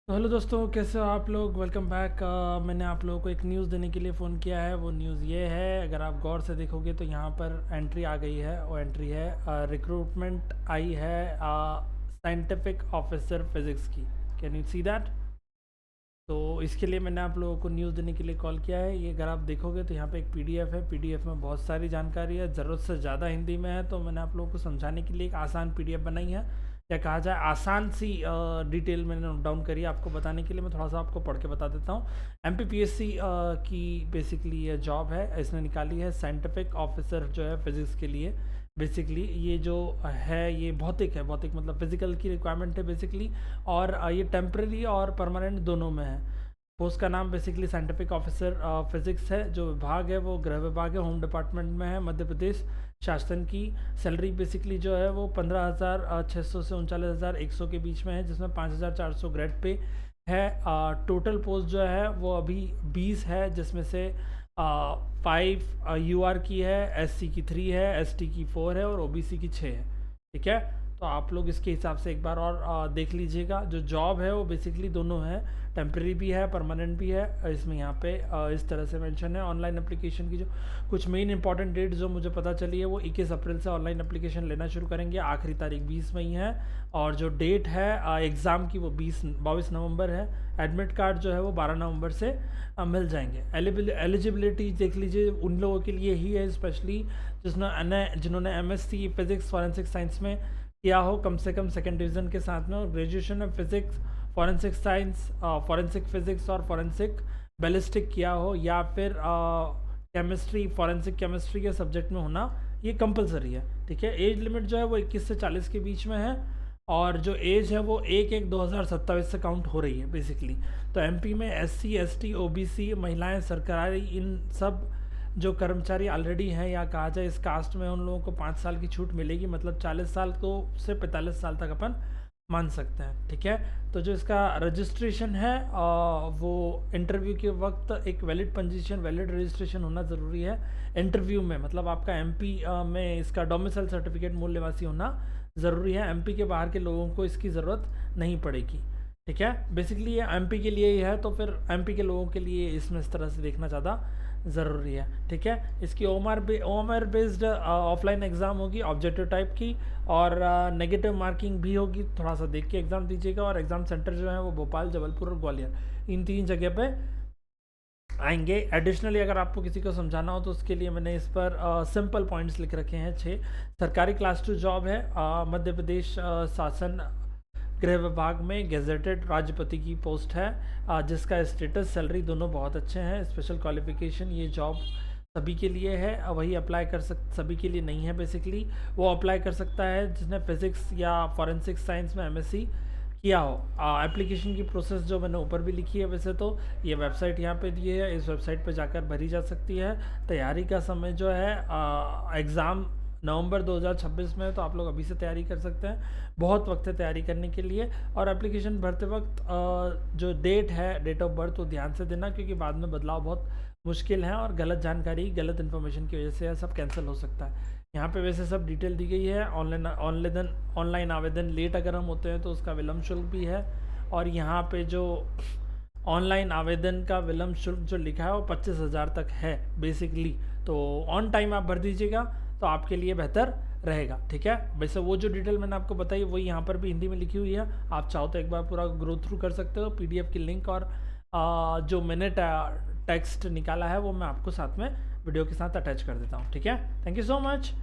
तो हेलो दोस्तों, कैसे हो आप लोग। Welcome back. मैंने आप लोगों को एक न्यूज़ देने के लिए फ़ोन किया है। वो न्यूज़ ये है, अगर आप गौर से देखोगे तो यहाँ पर एंट्री आ गई है। वो एंट्री है रिक्रूटमेंट आई है साइंटिफिक ऑफिसर फिज़िक्स की। Can you see that. तो इसके लिए मैंने आप लोगों को न्यूज़ देने के लिए कॉल किया है। ये अगर आप देखोगे तो यहाँ पे एक पीडीएफ है। पीडीएफ में बहुत सारी जानकारी है, ज़रूरत से ज़्यादा हिंदी में है। तो मैंने आप लोगों को समझाने के लिए एक आसान पीडीएफ बनाई है, या कहा जाए आसान सी डिटेल मैंने नोट डाउन करी है आपको बताने के लिए। मैं थोड़ा सा आपको पढ़ के बता देता हूँ। एमपीपीएससी की बेसिकली ये जॉब है, इसने निकाली है साइंटिफिक ऑफिसर जो है फिज़िक्स के लिए। बेसिकली ये जो है ये भौतिक है, भौतिक मतलब फिजिकल की रिक्वायरमेंट है बेसिकली। और ये टेम्प्रेरी और परमानेंट दोनों में है। पोस्ट का नाम बेसिकली साइंटिफिक ऑफिसर फिजिक्स है। जो विभाग है वो गृह विभाग है, होम डिपार्टमेंट में है, मध्य प्रदेश शासन की। सैलरी बेसिकली जो है वो 15,600 से 39,100 के बीच में है, जिसमें 5,400 ग्रेड पे है। टोटल पोस्ट जो है वो अभी 20 है, जिसमें से 5 यूआर की है, एससी की 3 है, एसटी की 4 है और ओबीसी की 6 है। ठीक है, तो आप लोग इसके हिसाब से एक बार और देख लीजिएगा। जो जॉब है वो बेसिकली दोनों है, टेम्प्रेरी भी है, परमानेंट भी है। इसमें यहाँ पे इस तरह से मेंशन है। ऑनलाइन एप्लीकेशन की जो कुछ मेन इंपॉर्टेंट डेट जो मुझे पता चली है, वो 21 अप्रैल से ऑनलाइन एप्लीकेशन लेना शुरू करेंगे। आखिरी तारीख 20 मई है। और जो डेट है एग्ज़ाम की वो 22 नवंबर है। एडमिट कार्ड जो है वो 12 नवंबर से मिल जाएंगे। एलिजिबिलिटी देख लीजिए, उन लोगों के लिए ही है स्पेशली जिन्होंने एमएससी फिज़िक्स फॉरेंसिक साइंस में किया हो, कम से कम सेकेंड डिवीज़न के साथ में, और ग्रेजुएशन में physics, forensic science, forensic physics और फॉरेंसिक बैलिस्टिक किया हो, या फिर केमिस्ट्री, फॉरेंसिक केमिस्ट्री के सब्जेक्ट में होना, ये कंपलसरी है। ठीक है, एज लिमिट जो है वो 21 से 40 के बीच में है। और जो एज है वो 1/1/2027 से काउंट हो रही है बेसिकली। तो एमपी में एससी, एसटी, ओबीसी, महिलाएं, सरकारी, इन सब जो कर्मचारी ऑलरेडी हैं, या कहा जाए इस कास्ट में, उन लोगों को 5 साल की छूट मिलेगी। मतलब 40 साल को से 45 साल तक अपन मान सकते हैं। ठीक है, तो जो इसका रजिस्ट्रेशन है वो इंटरव्यू के वक्त एक वैलिड पोजीशन, वैलिड रजिस्ट्रेशन होना ज़रूरी है। इंटरव्यू में मतलब आपका एमपी में इसका डोमिसाइल सर्टिफिकेट, मूल निवासी होना ज़रूरी है। एमपी के बाहर के लोगों को इसकी ज़रूरत नहीं पड़ेगी। ठीक है, बेसिकली ये एमपी के लिए ही है, तो फिर एमपी के लोगों के लिए इसमें इस तरह से देखना ज़्यादा ज़रूरी है। ठीक है, इसकी ओएमआर बेस्ड ऑफलाइन एग्ज़ाम होगी, ऑब्जेक्टिव टाइप की, और नेगेटिव मार्किंग भी होगी। थोड़ा सा देख के एग्ज़ाम दीजिएगा। और एग्ज़ाम सेंटर जो है वो भोपाल, जबलपुर और ग्वालियर, इन 3 जगह पे आएंगे। एडिशनली अगर आपको किसी को समझाना हो तो उसके लिए मैंने इस पर सिंपल पॉइंट्स लिख रखे हैं 6। सरकारी क्लास 2 जॉब है, मध्य प्रदेश शासन गृह विभाग में गेजेटेड राष्ट्रपति की पोस्ट है, जिसका स्टेटस, सैलरी दोनों बहुत अच्छे हैं। स्पेशल क्वालिफिकेशन, ये जॉब सभी के लिए है, वही अप्लाई कर सभी के लिए नहीं है बेसिकली। वो अप्लाई कर सकता है जिसने फिज़िक्स या फॉरेंसिक साइंस में एमएससी किया हो। एप्लीकेशन की प्रोसेस जो मैंने ऊपर भी लिखी है, वैसे तो ये वेबसाइट यहाँ पे दी है, इस वेबसाइट पे जाकर भरी जा सकती है। तैयारी का समय जो है, एग्ज़ाम नवंबर 2026 में है, तो आप लोग अभी से तैयारी कर सकते हैं। बहुत वक्त है तैयारी करने के लिए। और एप्लीकेशन भरते वक्त जो डेट है, डेट ऑफ बर्थ, वो ध्यान से देना, क्योंकि बाद में बदलाव बहुत मुश्किल है, और गलत जानकारी, गलत इन्फॉर्मेशन की वजह से सब कैंसिल हो सकता है। यहाँ पे वैसे सब डिटेल दी गई है। ऑनलाइन आवेदन लेट अगर हम होते हैं तो उसका विलम्ब शुल्क भी है। और यहाँ पे जो ऑनलाइन आवेदन का विलम्ब शुल्क जो लिखा है वो 25,000 तक है बेसिकली। तो ऑन टाइम आप भर दीजिएगा तो आपके लिए बेहतर रहेगा। ठीक है, वैसे वो जो डिटेल मैंने आपको बताई वही यहाँ पर भी हिंदी में लिखी हुई है। आप चाहो तो एक बार पूरा ग्रो थ्रू कर सकते हो। पीडीएफ की लिंक और जो मैंने टेक्स्ट निकाला है वो मैं आपको साथ में वीडियो के साथ अटैच कर देता हूँ। ठीक है, थैंक यू सो मच।